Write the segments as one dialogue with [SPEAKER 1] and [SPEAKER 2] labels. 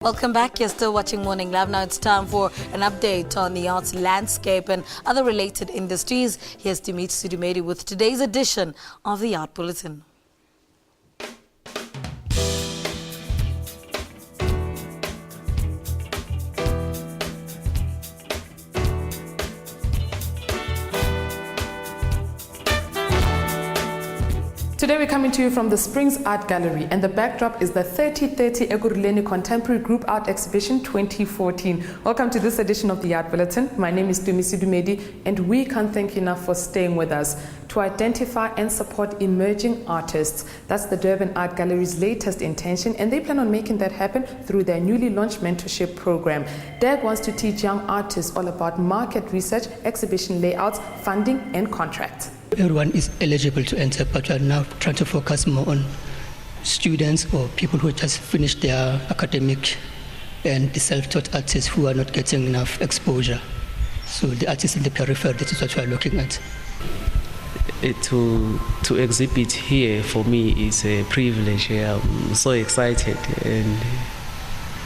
[SPEAKER 1] Welcome back. You're still watching Morning Live. Now it's time for an update on the arts landscape and other related industries. Here's Tumi Sedumedi with today's edition of the Art Bulletin.
[SPEAKER 2] Today we're coming to you from the Springs Art Gallery, and the backdrop is the 3030 Ekurhuleni Contemporary Group Art Exhibition 2014. Welcome to this edition of the Art Bulletin. My name is Tumi Sedumedi, and we can't thank you enough for staying with us to identify and support emerging artists. That's the Durban Art Gallery's latest intention, and they plan on making that happen through their newly launched mentorship program. DAG wants to teach young artists all about market research, exhibition layouts, funding, and contracts.
[SPEAKER 3] Everyone is eligible to enter, but we are now trying to focus more on students or people who just finished their academic and the self-taught artists who are not getting enough exposure. So the artists in the periphery, this is what we are looking at.
[SPEAKER 4] To exhibit here for me is a privilege. I'm so excited and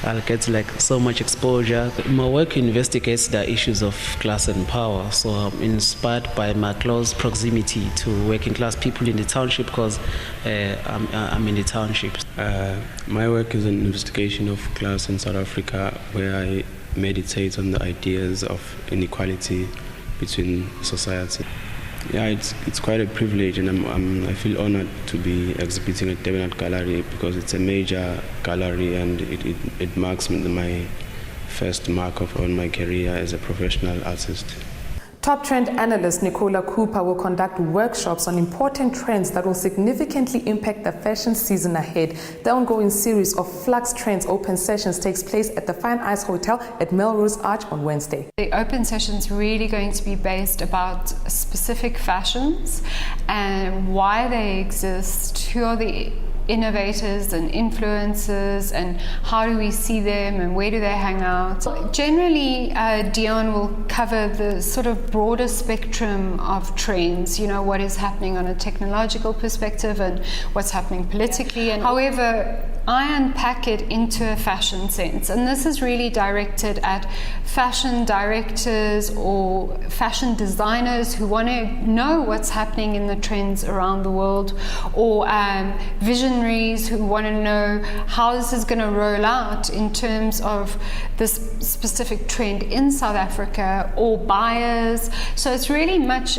[SPEAKER 4] I'll get so much exposure. My work investigates the issues of class and power, so I'm inspired by my close proximity to working class people in the township because I'm in the township.
[SPEAKER 5] My work is an investigation of class in South Africa, where I meditate on the ideas of inequality between society. Yeah, it's quite a privilege, and I feel honored to be exhibiting at Durban Art Gallery because it's a major gallery, and it marks my first mark on my career as a professional artist.
[SPEAKER 2] Top trend analyst Nicola Cooper will conduct workshops on important trends that will significantly impact the fashion season ahead. The ongoing series of Flux Trends open sessions takes place at the Fine Ice Hotel at Melrose Arch on Wednesday.
[SPEAKER 6] The open session's really going to be based about specific fashions and why they exist, who are the innovators and influencers, and how do we see them and where do they hang out. Generally, Dion will cover the sort of broader spectrum of trends, what is happening on a technological perspective and what's happening politically. And however, I unpack it into a fashion sense, and this is really directed at fashion directors or fashion designers who want to know what's happening in the trends around the world, or visionaries who want to know how this is going to roll out in terms of this specific trend in South Africa, or buyers. So it's really much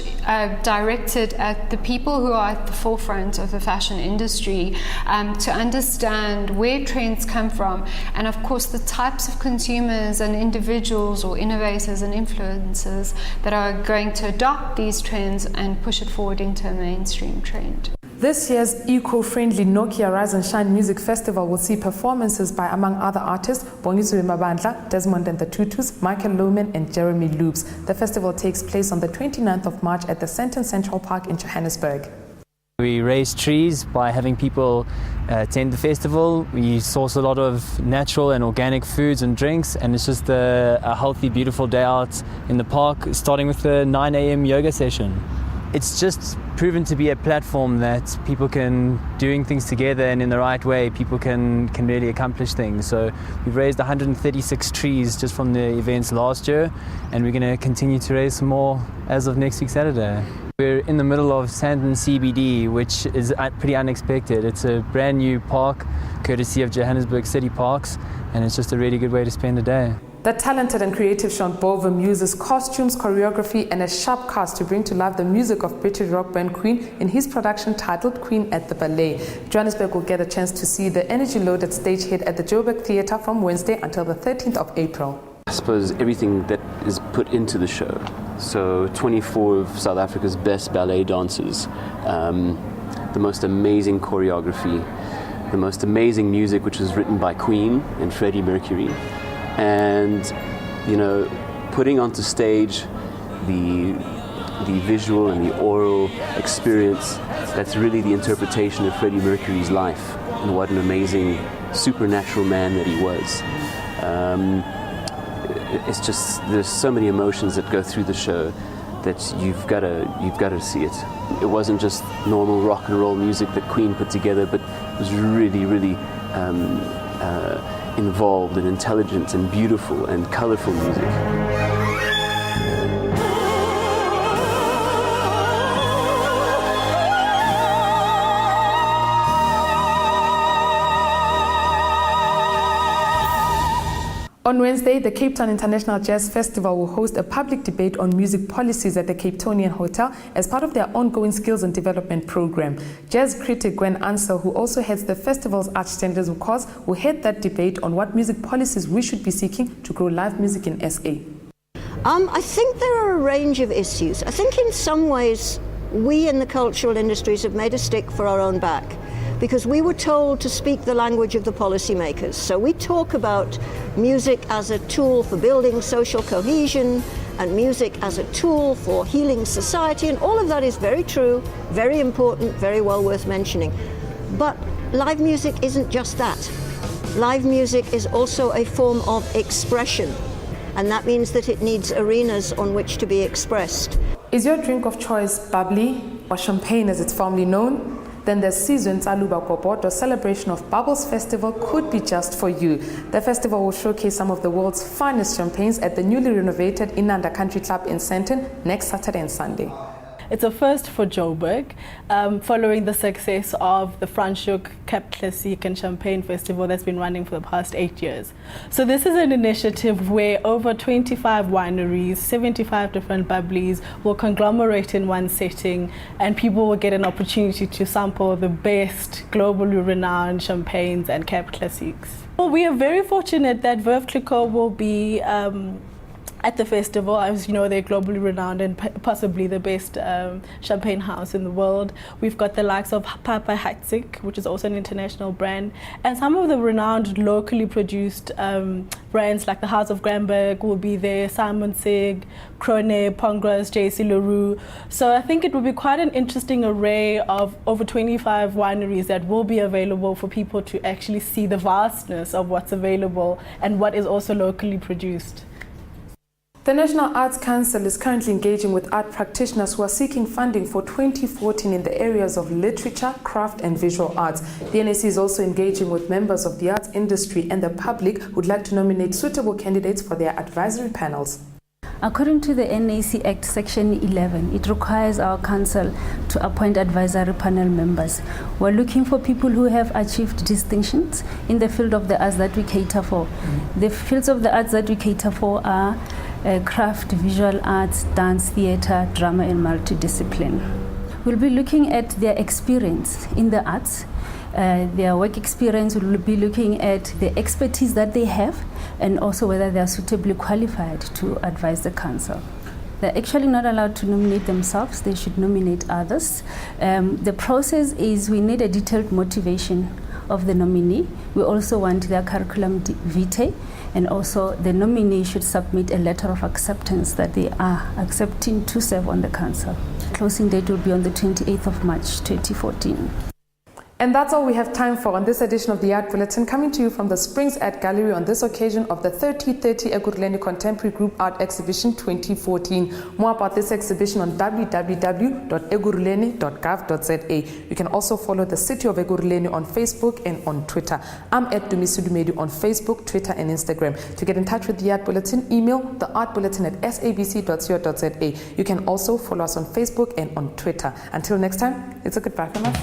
[SPEAKER 6] directed at the people who are at the forefront of the fashion industry to understand where trends come from, and of course the types of consumers and individuals or innovators and influencers that are going to adopt these trends and push it forward into a mainstream trend.
[SPEAKER 2] This year's eco-friendly Nokia Rise and Shine Music Festival will see performances by, among other artists, Bongiswe Mabandla, Desmond and the Tutus, Michael Lohman and Jeremy Loops. The festival takes place on the 29th of March at the Sandton Central Park in Johannesburg.
[SPEAKER 7] We raise trees by having people attend the festival. We source a lot of natural and organic foods and drinks, and it's just a healthy, beautiful day out in the park, starting with the 9 a.m. yoga session. It's just proven to be a platform that people can, doing things together and in the right way, people can really accomplish things. So we've raised 136 trees just from the events last year, and we're going to continue to raise some more as of next week Saturday. We're in the middle of Sandton CBD, which is pretty unexpected. It's a brand new park, courtesy of Johannesburg City Parks, and it's just a really good way to spend a day.
[SPEAKER 2] The talented and creative Sean Bovum uses costumes, choreography and a sharp cast to bring to life the music of British rock band Queen in his production titled Queen at the Ballet. Johannesburg will get a chance to see the energy-loaded stage hit at the Joburg Theatre from Wednesday until the 13th of April.
[SPEAKER 8] I suppose everything that is put into the show. So 24 of South Africa's best ballet dancers, the most amazing choreography, the most amazing music which was written by Queen and Freddie Mercury, and putting onto stage the visual and the oral experience that's really the interpretation of Freddie Mercury's life and what an amazing supernatural man that he was. It's just, there's so many emotions that go through the show that you've got to see it. It wasn't just normal rock and roll music that Queen put together, but it was really involved and intelligent and beautiful and colorful music.
[SPEAKER 2] On Wednesday, the Cape Town International Jazz Festival will host a public debate on music policies at the Cape Townian Hotel as part of their ongoing skills and development program. Jazz critic Gwen Ansel, who also heads the festival's Archstanders Cause, will head that debate on what music policies we should be seeking to grow live music in SA.
[SPEAKER 9] I think there are a range of issues. I think in some ways we in the cultural industries have made a stick for our own back, because we were told to speak the language of the policymakers. So we talk about music as a tool for building social cohesion and music as a tool for healing society, and all of that is very true, very important, very well worth mentioning. But live music isn't just that. Live music is also a form of expression, and that means that it needs arenas on which to be expressed.
[SPEAKER 2] Is your drink of choice bubbly or champagne as it's formerly known? Then the Season Tsaluba Kopot, or Celebration of Bubbles Festival, could be just for you. The festival will showcase some of the world's finest champagnes at the newly renovated Inanda Country Club in Sandton next Saturday and Sunday.
[SPEAKER 10] It's a first for Joburg, following the success of the Franschhoek Cap Classique and Champagne Festival that's been running for the past 8 years. So this is an initiative where over 25 wineries, 75 different bubblies will conglomerate in one setting, and people will get an opportunity to sample the best globally renowned champagnes and Cap Classiques. Well, we are very fortunate that Veuve Clicquot will be at the festival. As you know, they're globally renowned and possibly the best champagne house in the world. We've got the likes of Papa Hatzig, which is also an international brand, and some of the renowned locally produced brands like the House of Granberg will be there, Simon Sig, Krone, Pongras, JC Leroux. So I think it will be quite an interesting array of over 25 wineries that will be available for people to actually see the vastness of what's available and what is also locally produced.
[SPEAKER 2] The National Arts Council is currently engaging with art practitioners who are seeking funding for 2014 in the areas of literature, craft and visual arts. The NAC is also engaging with members of the arts industry and the public who would like to nominate suitable candidates for their advisory panels.
[SPEAKER 11] According to the NAC Act Section 11, it requires our council to appoint advisory panel members. We're looking for people who have achieved distinctions in the field of the arts that we cater for. The fields of the arts that we cater for are craft, visual arts, dance, theatre, drama and multidiscipline. We'll be looking at their experience in the arts, their work experience. We'll be looking at the expertise that they have and also whether they are suitably qualified to advise the council. They're actually not allowed to nominate themselves, they should nominate others. The process is we need a detailed motivation of the nominee. We also want their curriculum vitae, and also the nominee should submit a letter of acceptance that they are accepting to serve on the council. Closing date will be on the 28th of March 2014.
[SPEAKER 2] And that's all we have time for on this edition of the Art Bulletin, coming to you from the Springs Art Gallery on this occasion of the 3030 Ekurhuleni Contemporary Group Art Exhibition 2014. More about this exhibition on www.ekurhuleni.gov.za. You can also follow the City of Ekurhuleni on Facebook and on Twitter. I'm at Tumi Sedumedi on Facebook, Twitter and Instagram. To get in touch with the Art Bulletin, email theartbulletin@sabc.co.za. You can also follow us on Facebook and on Twitter. Until next time, it's a goodbye from us.